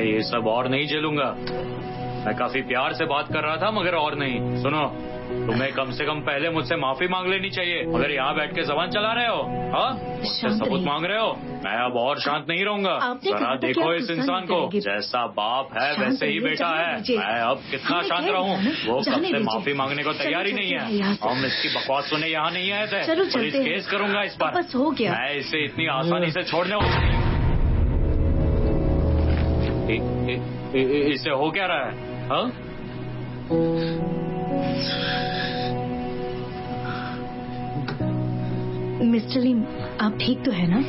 ये सब और नहीं झेलूंगा। मैं काफी प्यार से बात कर रहा था, मगर और नहीं। सुनो, तुम्हें कम से कम पहले मुझसे माफी मांग लेनी चाहिए। मगर यहाँ बैठ के जबान चला रहे हो, हाँ? मुझसे सबूत मांग रहे हो। मैं अब और शांत नहीं रहूंगा। जरा देखो इस इंसान को, जैसा बाप है वैसे ही बेटा है। मैं अब कितना शांत रहूं? वो कब से माफी मांगने को तैयार ही नहीं है। हम इसकी बकवास सुने यहाँ नहीं आए थे। पुलिस केस करूंगा इस पर। मैं इसे इतनी आसानी से छोड़ने वाला। इसे हो क्या रहा है, हाँ? मिस्टर लीम, आप ठीक तो है ना?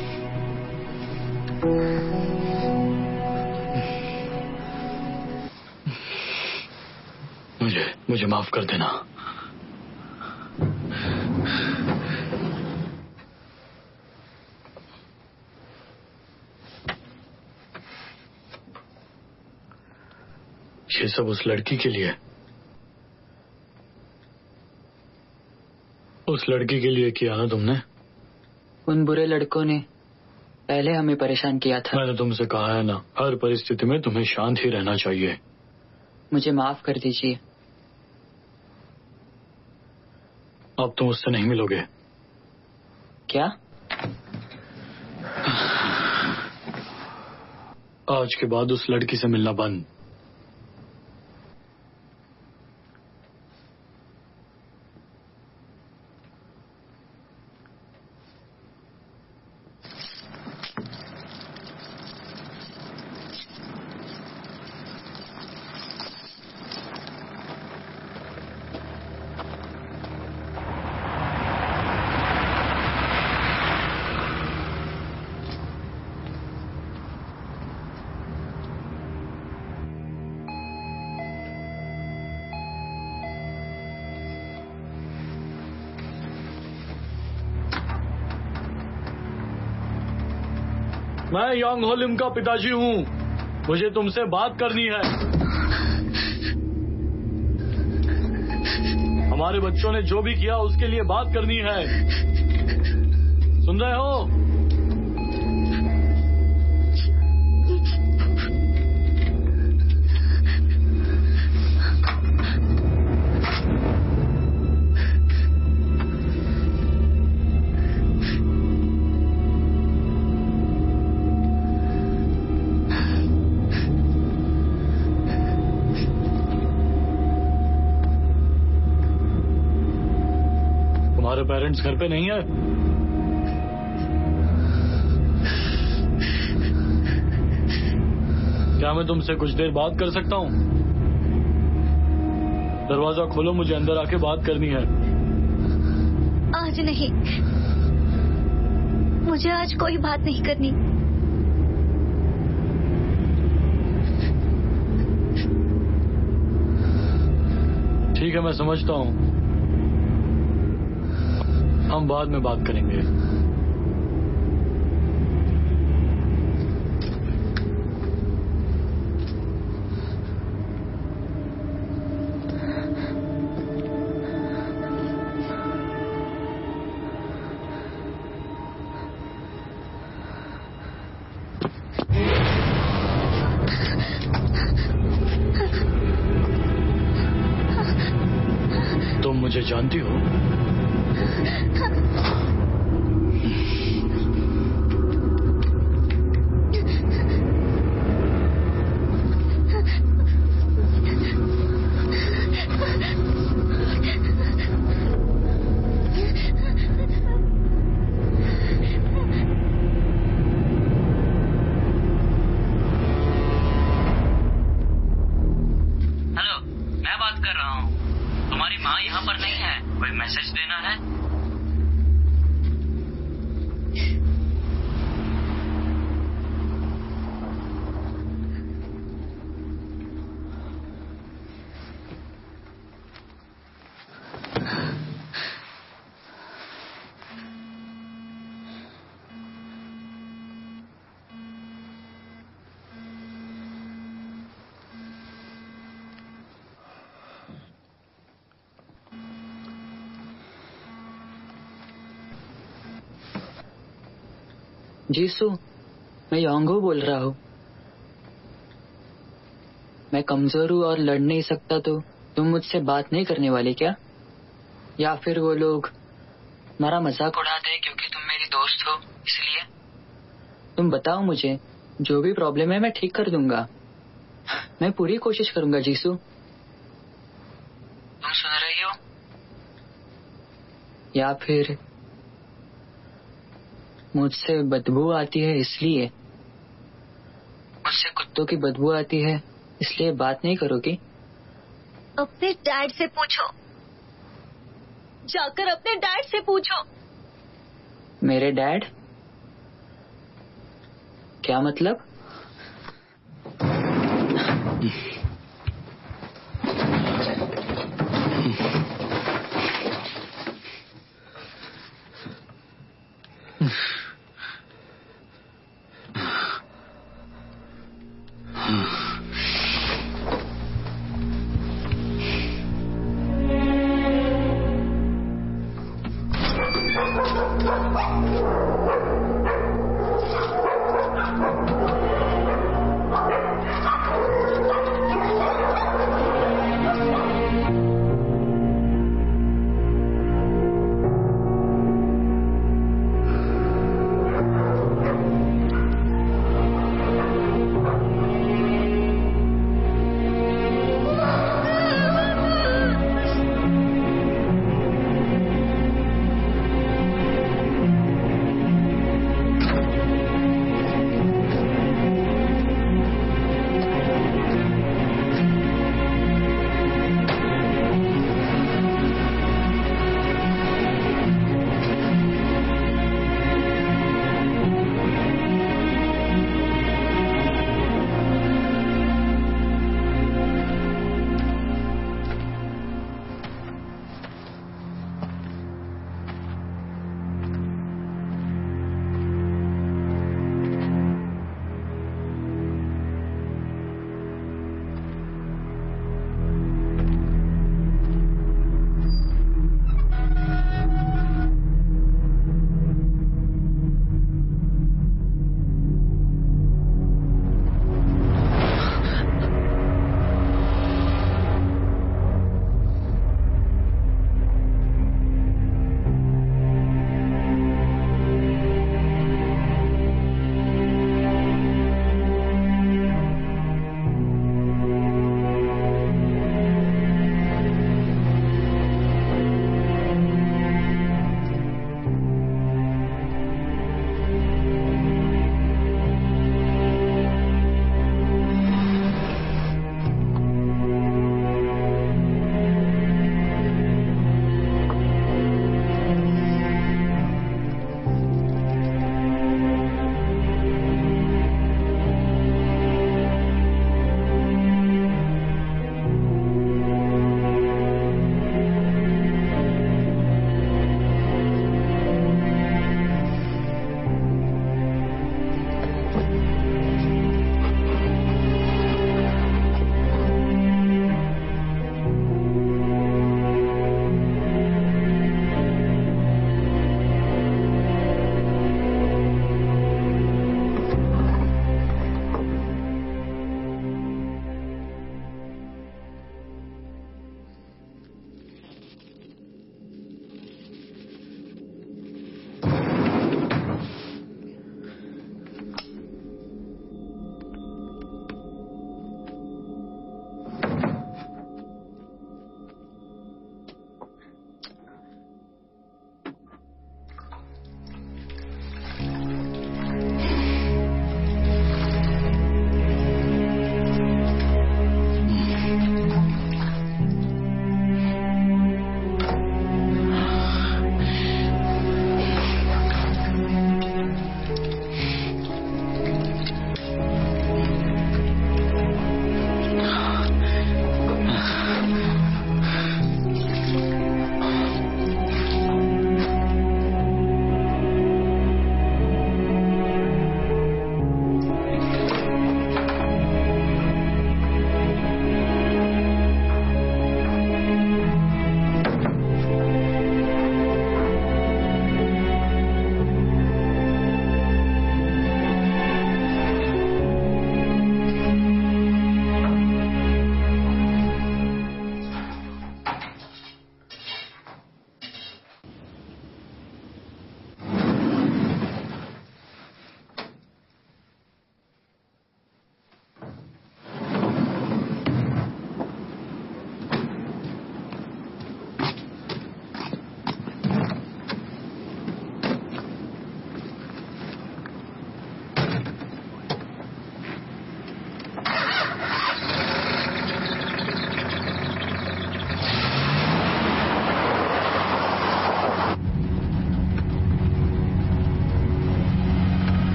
मुझे माफ कर देना। ये सब उस लड़की के लिए, उस लड़की के लिए किया ना तुमने? उन बुरे लड़कों ने पहले हमें परेशान किया था। मैंने तुमसे कहा है ना, हर परिस्थिति में तुम्हें शांत ही रहना चाहिए। मुझे माफ कर दीजिए। अब तुम उससे नहीं मिलोगे। क्या? आज के बाद उस लड़की से मिलना बंद। मैं यांग होलिम का पिताजी हूँ। मुझे तुमसे बात करनी है। हमारे बच्चों ने जो भी किया उसके लिए बात करनी है। सुन रहे हो? तुम्हारे पेरेंट्स घर पे नहीं है? क्या मैं तुमसे कुछ देर बात कर सकता हूँ? दरवाजा खोलो, मुझे अंदर आके बात करनी है। आज नहीं, मुझे आज कोई बात नहीं करनी। ठीक है, मैं समझता हूँ। हम बाद में बात करेंगे। तुम मुझे जानती हो? मैसेज देना है? जीसू, मैं योंगो बोल रहा हूँ। मैं कमजोर हूँ और लड़ नहीं सकता तो तुम मुझसे बात नहीं करने वाले क्या? या फिर वो लोग हमारा मजाक उड़ाते हैं क्योंकि तुम मेरी दोस्त हो इसलिए? तुम बताओ मुझे, जो भी प्रॉब्लम है मैं ठीक कर दूंगा। मैं पूरी कोशिश करूंगा जीसू। तुम सुन रही हो? या फिर मुझसे बदबू आती है इसलिए? मुझसे कुत्तों की बदबू आती है इसलिए बात नहीं करोगी? अपने डैड से पूछो, जाकर अपने डैड से पूछो। मेरे डैड? क्या मतलब?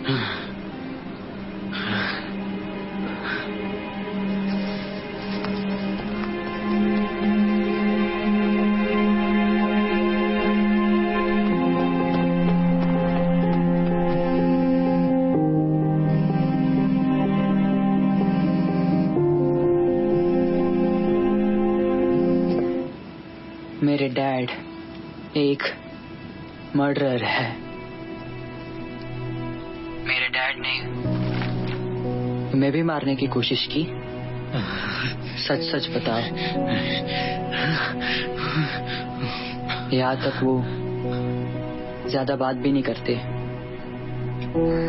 मेरे डैड एक मर्डरर है। मेरे डैड ने तुम्हें भी मारने की कोशिश की? सच सच बताओ। यहाँ तक वो ज्यादा बात भी नहीं करते।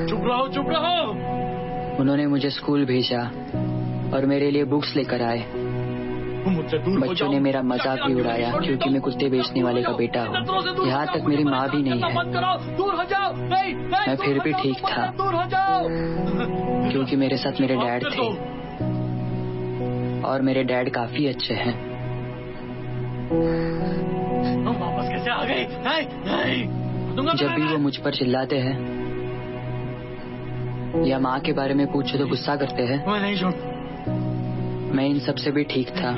चुप रहो, चुप रहो। उन्होंने मुझे स्कूल भेजा और मेरे लिए बुक्स लेकर आए। मुझसे दूर हो बच्चों जाओ। ने मेरा मजाक भी उड़ाया क्योंकि मैं कुत्ते बेचने वाले का बेटा हूँ। यहाँ तक मेरी माँ भी नहीं है। दूर हो जाओ। नहीं, नहीं, मैं फिर भी ठीक था दूर हो जाओ। क्योंकि मेरे साथ मेरे डैड थे और मेरे डैड काफी अच्छे हैं। हम वापस कैसे आ गए? नहीं, नहीं। जब भी वो मुझ पर चिल्लाते हैं या माँ के बारे में पूछो तो गुस्सा करते हैं, मैं नहीं छोड़। मैं इन सब से भी ठीक था।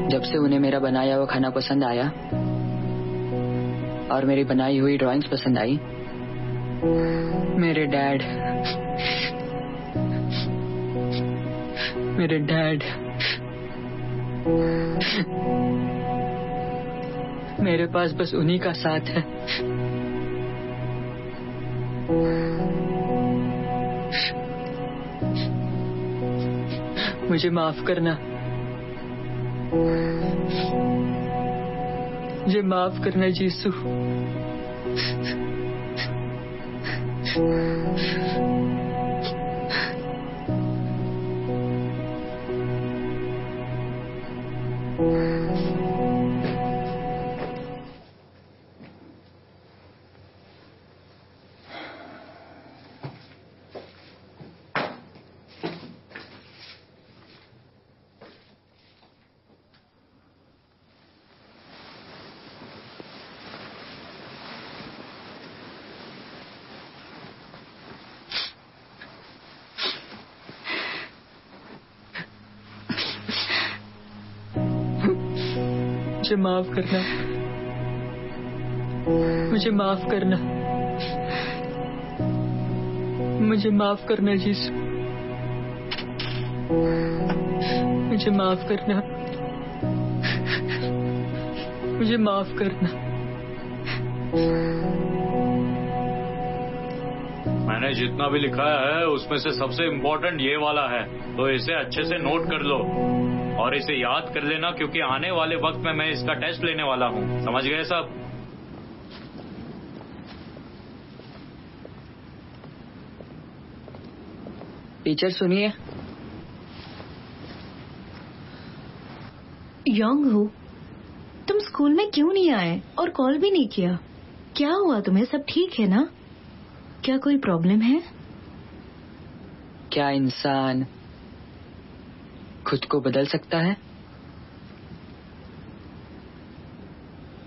जब से उन्हें मेरा बनाया हुआ खाना पसंद आया और मेरी बनाई हुई ड्राइंग्स पसंद आई, मेरे डैड मेरे पास बस उन्हीं का साथ है। मुझे माफ करना, मुझे माफ करना जीसू। मुझे माफ करना, मुझे माफ करना, मुझे माफ करना जीसू। मुझे माफ करना, मुझे माफ करना। मैंने जितना भी लिखा है उसमें से सबसे इम्पोर्टेंट ये वाला है, तो इसे अच्छे से नोट कर लो और इसे याद कर लेना क्योंकि आने वाले वक्त में मैं इसका टेस्ट लेने वाला हूँ। समझ गए सब? टीचर सुनिए। योंग हो, तुम स्कूल में क्यों नहीं आए और कॉल भी नहीं किया? क्या हुआ तुम्हें? सब ठीक है ना? क्या कोई प्रॉब्लम है? क्या इंसान खुद को बदल सकता है?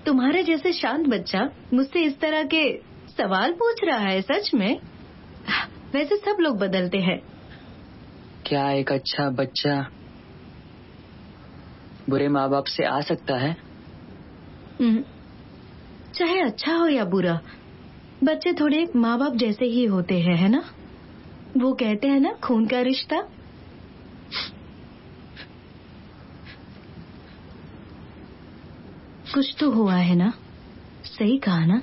तुम्हारे जैसे शांत बच्चा मुझसे इस तरह के सवाल पूछ रहा है? सच में? वैसे सब लोग बदलते हैं। क्या एक अच्छा बच्चा बुरे माँ बाप से आ सकता है? चाहे अच्छा हो या बुरा, बच्चे थोड़े माँ बाप जैसे ही होते हैं, है ना? वो कहते हैं ना, खून का रिश्ता। कुछ तो हुआ है ना? सही कहा ना?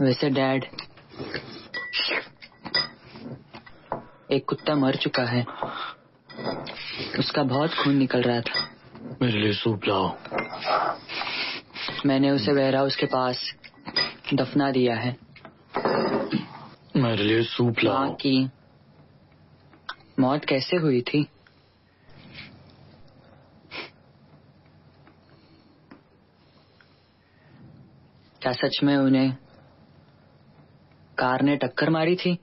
वैसे डैड, एक कुत्ता मर चुका है, उसका बहुत खून निकल रहा था। मेरे लिए सूप लाओ। मैंने उसे वेयर हाउस के पास दफना दिया है। मेरे लिए सूप माँ लाओ। की मौत कैसे हुई थी? क्या सच में उन्हें कार ने टक्कर मारी थी?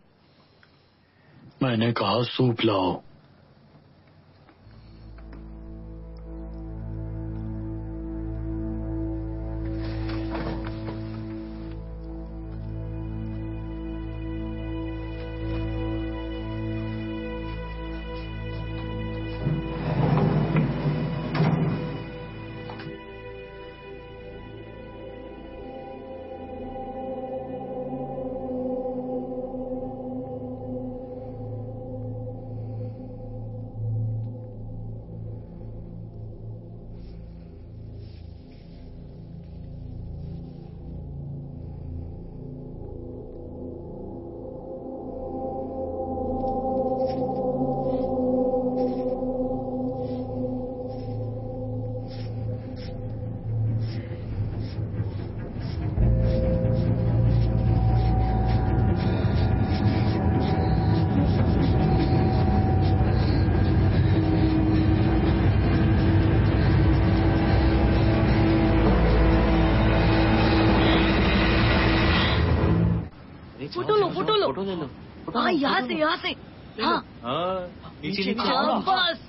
मैंने कहा सूप लाओ। फोटो लो। हाँ, यहाँ से हाँ नीचे हाँ, बस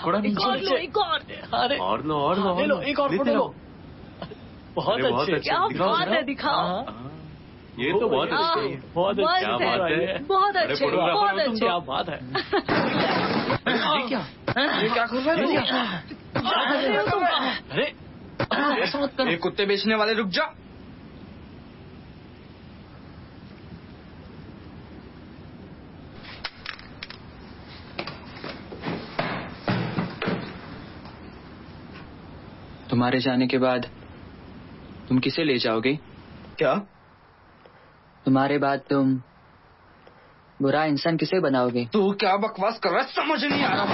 थोड़ा एक और लो, एक और। अरे और लो ले लो, एक और फोटो लो। बहुत अरे, बहुत अच्छे। अच्छे। क्या दिखाओ, बात है, दिखाओ। ये तो बहुत हाँ, अच्छी है। बहुत मस्त अच्छी क्या है, बात है। बहुत अरे, अच्छे, फोटोग्राफर बहुत हो तुम अच्छे। क्या बात है। ये क्या? ये क्या कर रहे हो? अरे ऐसा मत करो। ये कुत्ते बेचने वाले, रुक जा। तुम्हारे जाने के बाद तुम किसे ले जाओगे? क्या? तुम्हारे बाद तुम बुरा इंसान किसे बनाओगे? तू क्या बकवास कर रहा है, समझ नहीं आ रहा।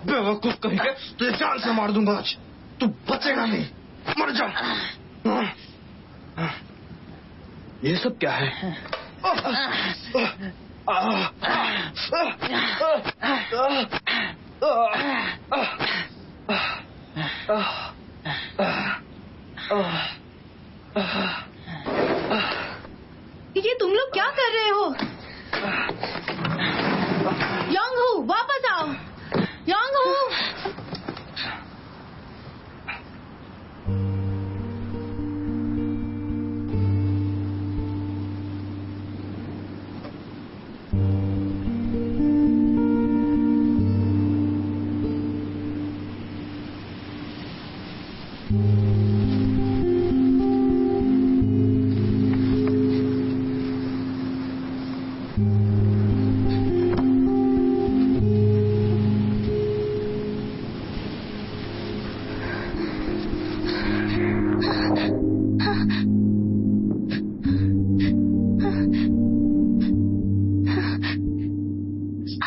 बेवकूफ कहीं के, तुझे जान से मार दूंगा आज। तू बचेगा नहीं, मर जा। ये सब क्या है? ये तुम लोग क्या कर रहे हो? योंग-हू, वापस आओ। योंग-हू।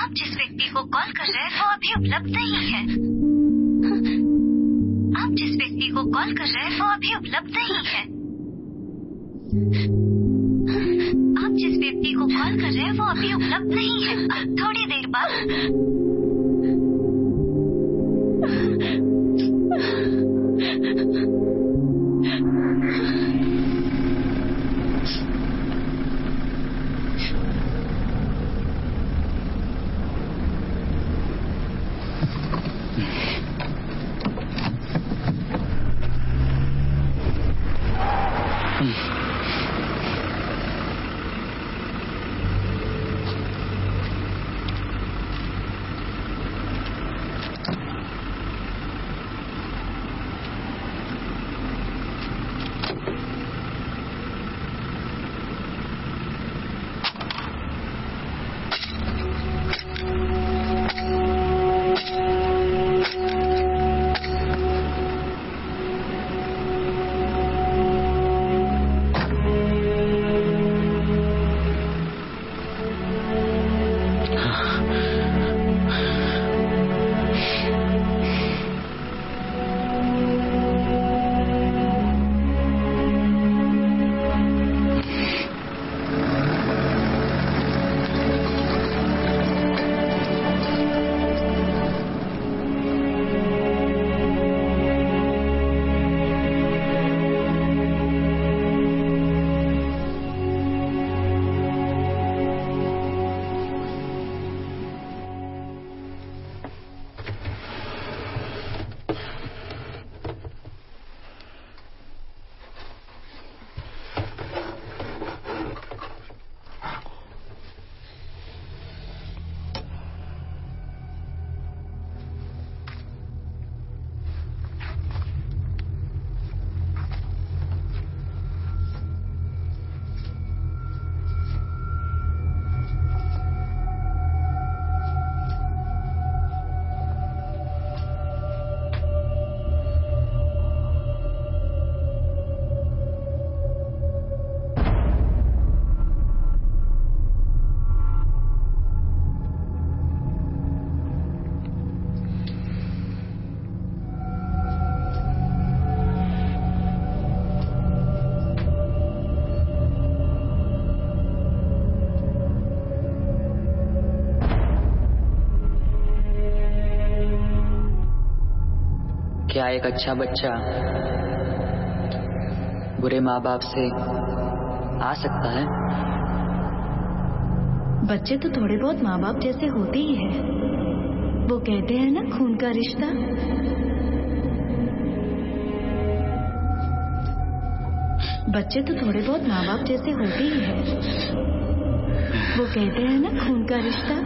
आप जिस व्यक्ति को कॉल कर रहे हैं वो अभी उपलब्ध नहीं है। आप जिस व्यक्ति को कॉल कर रहे हैं वो अभी उपलब्ध नहीं है। आप जिस व्यक्ति को कॉल कर रहे हैं वो अभी उपलब्ध नहीं है। थोड़ी देर बाद क्या एक अच्छा बच्चा बुरे माँ बाप से आ सकता है? बच्चे तो थोड़े बहुत माँ बाप जैसे होते ही हैं। वो कहते हैं ना, खून का रिश्ता। बच्चे तो थोड़े बहुत माँ बाप जैसे होते ही हैं। वो कहते हैं ना, खून का रिश्ता।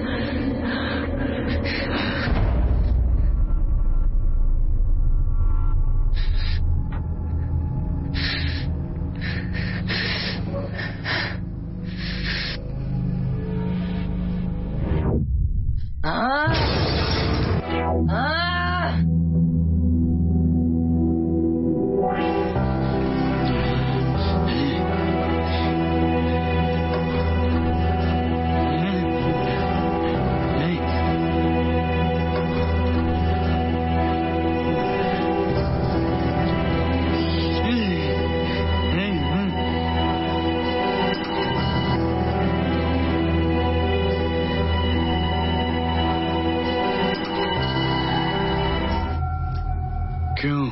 क्यों?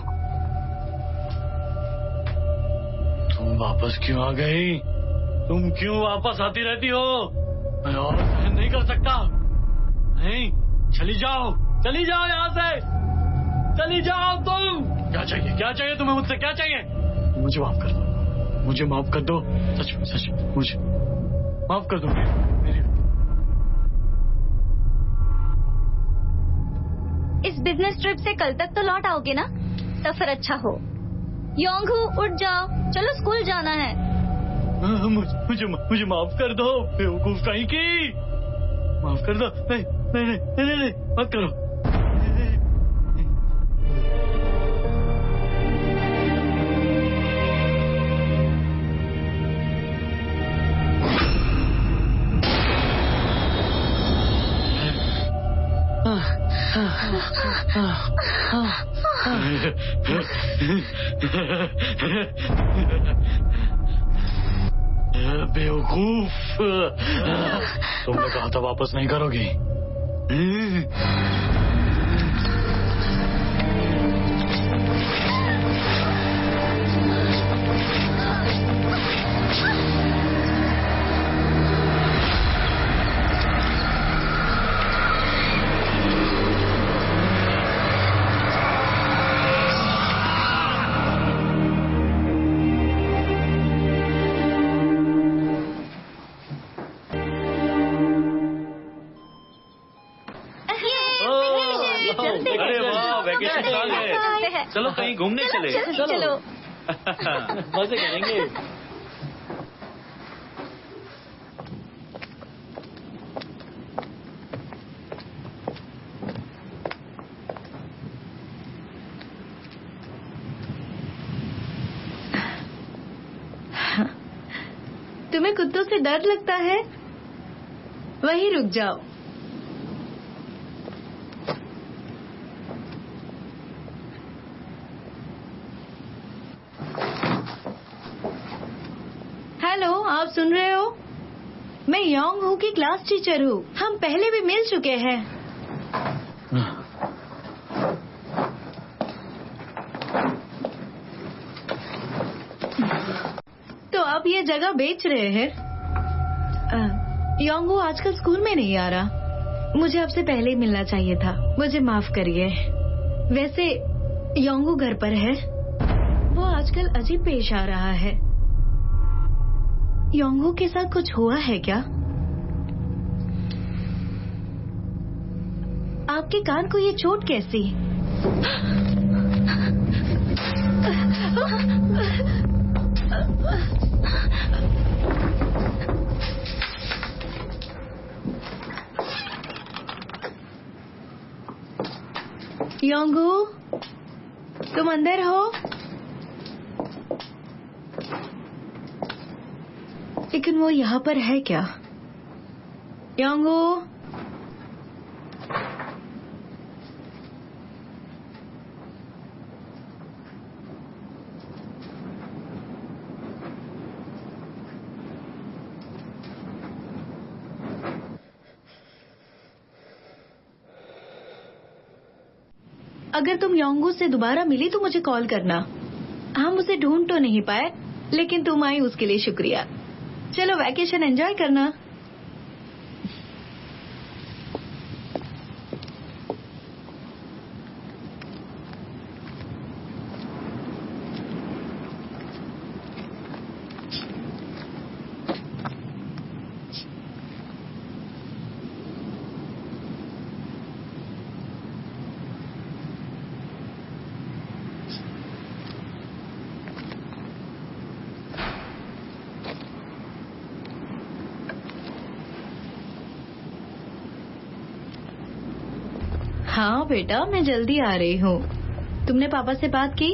तुम वापस क्यों आ गई? तुम क्यों वापस आती रहती हो? मैं और सहन नहीं कर सकता। नहीं, चली जाओ यहाँ से। चली जाओ तुम। क्या चाहिए तुम्हें मुझसे? क्या चाहिए? मुझे माफ कर दो, मुझे माफ कर दो। सच मुझे माफ कर दो। मेरी इस बिजनेस ट्रिप से कल तक तो लौट आओगे ना? सफर अच्छा हो। योंगहू, उठ जाओ, चलो स्कूल जाना है। मुझे माफ कर दो, बेवकूफ कहीं की। माफ कर दो। नहीं, मत करो। बेवकूफ, तुमने कहा था वापस नहीं करोगी। अरे वाह, वैकेशन आ गए। चलो कहीं घूमने चले। चलो। मजे करेंगे। तुम्हें कुत्तों से डर लगता है? वहीं रुक जाओ। हेलो, आप सुन रहे हो? मैं योंगहू की क्लास टीचर हूँ। हम पहले भी मिल चुके हैं। तो आप ये जगह बेच रहे हैं? योंगहू आजकल स्कूल में नहीं आ रहा। मुझे आपसे पहले ही मिलना चाहिए था। मुझे माफ करिए। वैसे योंगहू घर पर है। वो आजकल अजीब पेश आ रहा है। योंगहू के साथ कुछ हुआ है क्या? आपके कान को ये चोट कैसी? योंगहू, तुम अंदर हो? लेकिन वो यहाँ पर है क्या? योंगहू, अगर तुम योंगू से दोबारा मिली तो मुझे कॉल करना। हम उसे ढूंढ तो नहीं पाए, लेकिन तुम आई उसके लिए शुक्रिया। चलो वैकेशन एंजॉय करना। हाँ बेटा, मैं जल्दी आ रही हूँ। तुमने पापा से बात की?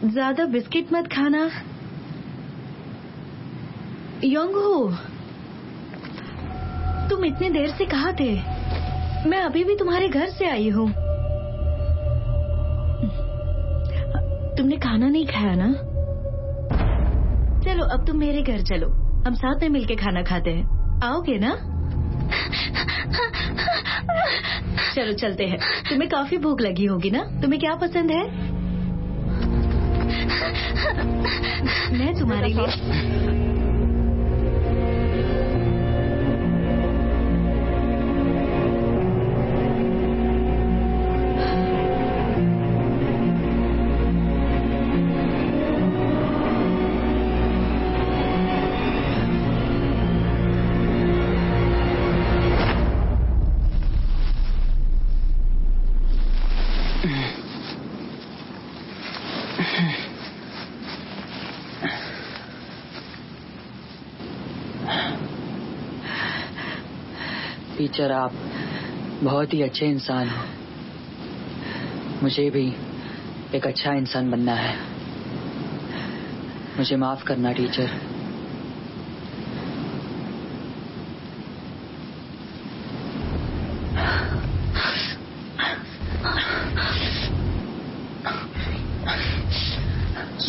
ज्यादा बिस्किट मत खाना। योंगू, तुम इतनी देर से कहाँ थे? मैं अभी भी तुम्हारे घर से आई हूँ। तुमने खाना नहीं खाया ना? चलो अब तुम मेरे घर चलो, हम साथ में मिलके खाना खाते हैं। आओगे ना? चलो चलते हैं। तुम्हें काफी भूख लगी होगी ना? तुम्हें क्या पसंद है? मैं तुम्हारे लिए टीचर, आप बहुत ही अच्छे इंसान हो। मुझे भी एक अच्छा इंसान बनना है। मुझे माफ करना टीचर।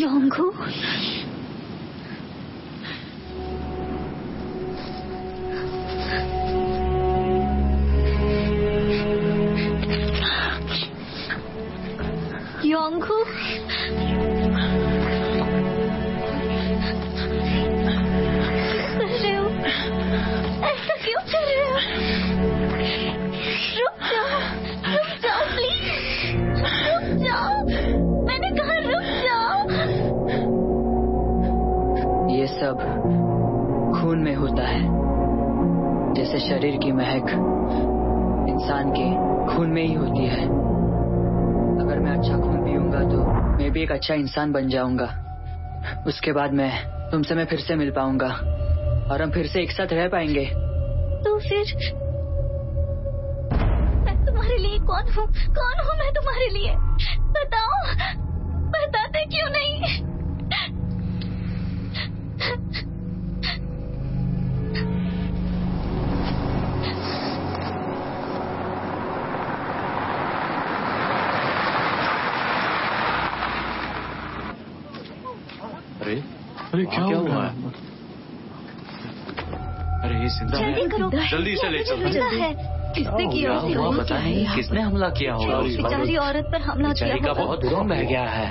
योंगू, योंगू, कर रहे हो? ऐसा क्यों कर रहे हो? रुक जाओ प्लीज, रुक जाओ। मैंने कहा रुक जाओ। ये सब खून में होता है। जैसे शरीर की महक इंसान के खून में ही होती है। अगर मैं अच्छा खून पीऊंगा तो मैं भी एक अच्छा इंसान बन जाऊंगा। उसके बाद तुमसे मैं फिर से मिल पाऊंगा और हम फिर से एक साथ रह पाएंगे। तो फिर मैं तुम्हारे लिए कौन हूँ? कौन हूँ मैं तुम्हारे लिए? बताओ, बताते क्यों नहीं? अरे क्या हुआ? अरे ये जिंदा जल्दी करो, जल्दी से ले चलो। जिंदा है। किसने किया? हुआ पता नहीं, किसने हमला किया होगा उस पर। बेचारी औरत पर हमला किया बेचारी का होगा। बहुत खून बह गया है।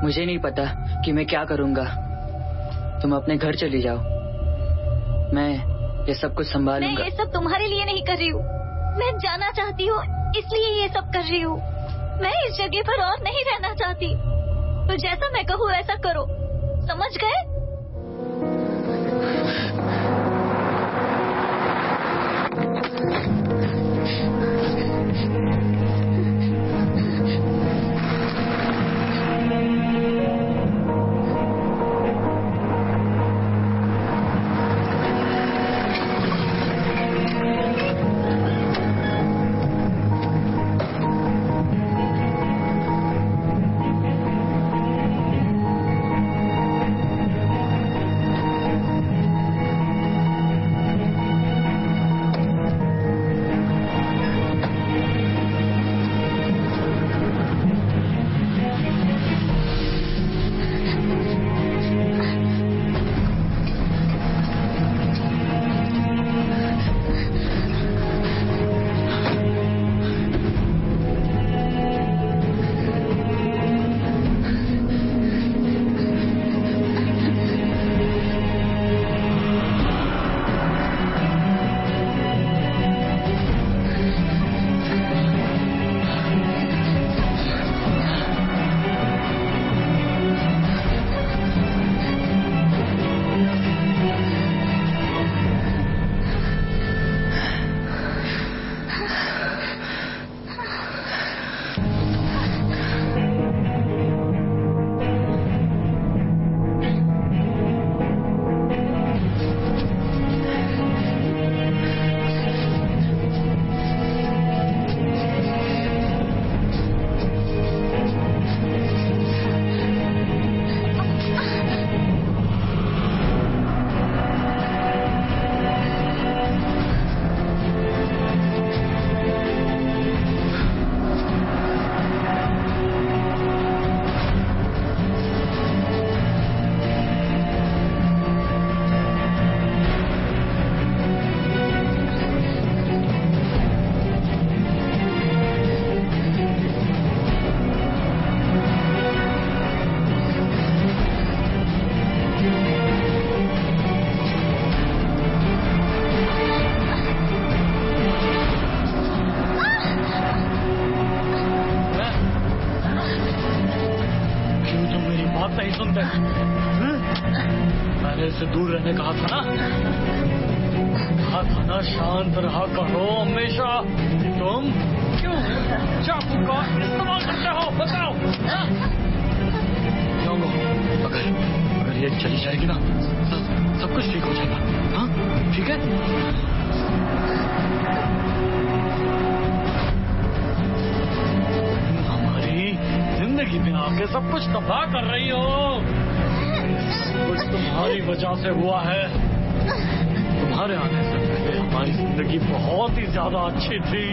मुझे नहीं पता कि मैं क्या करूंगा। तुम अपने घर चली जाओ, मैं ये सब कुछ मैं संभालूंगा। ये सब तुम्हारे लिए नहीं कर रही हूँ। मैं जाना चाहती हूँ, इसलिए ये सब कर रही हूँ। मैं इस जगह पर और नहीं रहना चाहती। तो जैसा मैं कहूँ वैसा करो, समझ गए? तुम्हें इससे दूर रहने कहा था ना शांत रहा करो हमेशा। तुम क्यों चाकू का इस्तेमाल करते हो बताओ? योंगो, अगर ये चली जाएगी ना सब कुछ ठीक हो जाएगा। हाँ ठीक है। हमारी जिंदगी में आके सब कुछ तबाह कर रही हो। सब कुछ तुम्हारी वजह से हुआ है। तुम्हारे आने से पहले हमारी जिंदगी बहुत ही ज्यादा अच्छी थी।